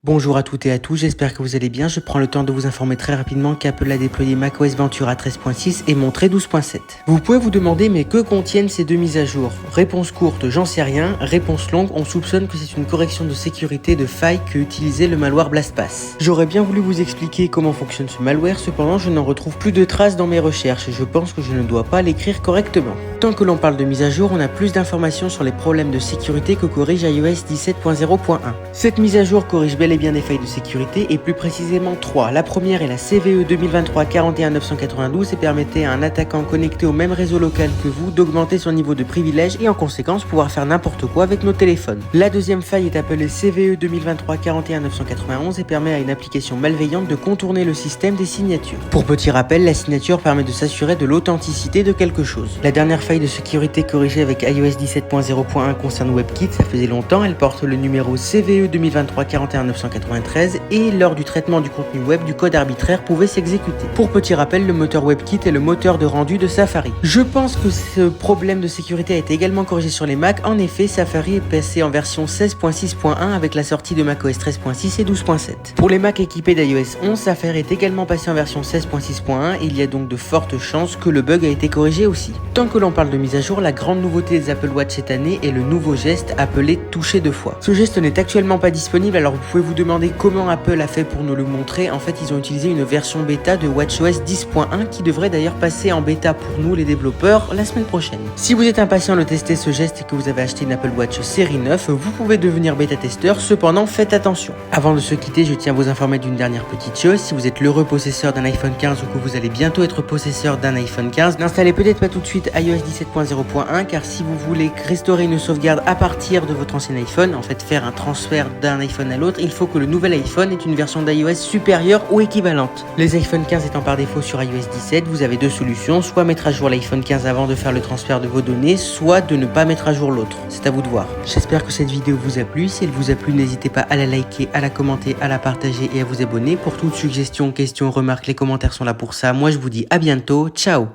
Bonjour à toutes et à tous, j'espère que vous allez bien. Je prends le temps de vous informer très rapidement qu'Apple a déployé macOS Ventura 13.6 et montré 12.7. Vous pouvez vous demander mais que contiennent ces deux mises à jour? Réponse courte, j'en sais rien. Réponse longue, on soupçonne que c'est une correction de sécurité de faille que utilisait le malware BlastPass. J'aurais bien voulu vous expliquer comment fonctionne ce malware, cependant je n'en retrouve plus de traces dans mes recherches et je pense que je ne dois pas l'écrire correctement. Tant que l'on parle de mise à jour, on a plus d'informations sur les problèmes de sécurité que corrige iOS 17.0.1. Cette mise à jour corrige bel et bien des failles de sécurité et plus précisément 3. La première est la CVE 2023 41992 et permettait à un attaquant connecté au même réseau local que vous d'augmenter son niveau de privilège et en conséquence pouvoir faire n'importe quoi avec nos téléphones. La deuxième faille est appelée CVE 2023 41991 et permet à une application malveillante de contourner le système des signatures. Pour petit rappel, la signature permet de s'assurer de l'authenticité de quelque chose. La dernière faille de sécurité corrigée avec iOS 17.0.1 concerne WebKit, ça faisait longtemps, elle porte le numéro CVE 2023 41993 et lors du traitement du contenu web, du code arbitraire pouvait s'exécuter. Pour petit rappel, le moteur WebKit est le moteur de rendu de Safari. Je pense que ce problème de sécurité a été également corrigé sur les Mac. En effet, Safari est passé en version 16.6.1 avec la sortie de macOS 13.6 et 12.7. Pour les Mac équipés d'iOS 11, Safari est également passé en version 16.6.1 et il y a donc de fortes chances que le bug a été corrigé aussi. Tant que l'on parle de mise à jour, la grande nouveauté des Apple Watch cette année est le nouveau geste appelé toucher deux fois. Ce geste n'est actuellement pas disponible, alors vous pouvez vous demander comment Apple a fait pour nous le montrer. En fait, ils ont utilisé une version bêta de WatchOS 10.1 qui devrait d'ailleurs passer en bêta pour nous les développeurs la semaine prochaine. Si vous êtes impatient de tester ce geste et que vous avez acheté une Apple Watch série 9, vous pouvez devenir bêta-testeur, cependant faites attention. Avant de se quitter, je tiens à vous informer d'une dernière petite chose. Si vous êtes l'heureux possesseur d'un iPhone 15 ou que vous allez bientôt être possesseur d'un iPhone 15, n'installez peut-être pas tout de suite iOS 17.0.1 car si vous voulez restaurer une sauvegarde à partir de votre ancien iPhone, en fait faire un transfert d'un iPhone à l'autre, il faut que le nouvel iPhone ait une version d'iOS supérieure ou équivalente. Les iPhone 15 étant par défaut sur iOS 17, vous avez deux solutions, soit mettre à jour l'iPhone 15 avant de faire le transfert de vos données, soit de ne pas mettre à jour l'autre. C'est à vous de voir. J'espère que cette vidéo vous a plu. Si elle vous a plu, n'hésitez pas à la liker, à la commenter, à la partager et à vous abonner. Pour toute suggestion, question, remarque, les commentaires sont là pour ça. Moi je vous dis à bientôt, ciao.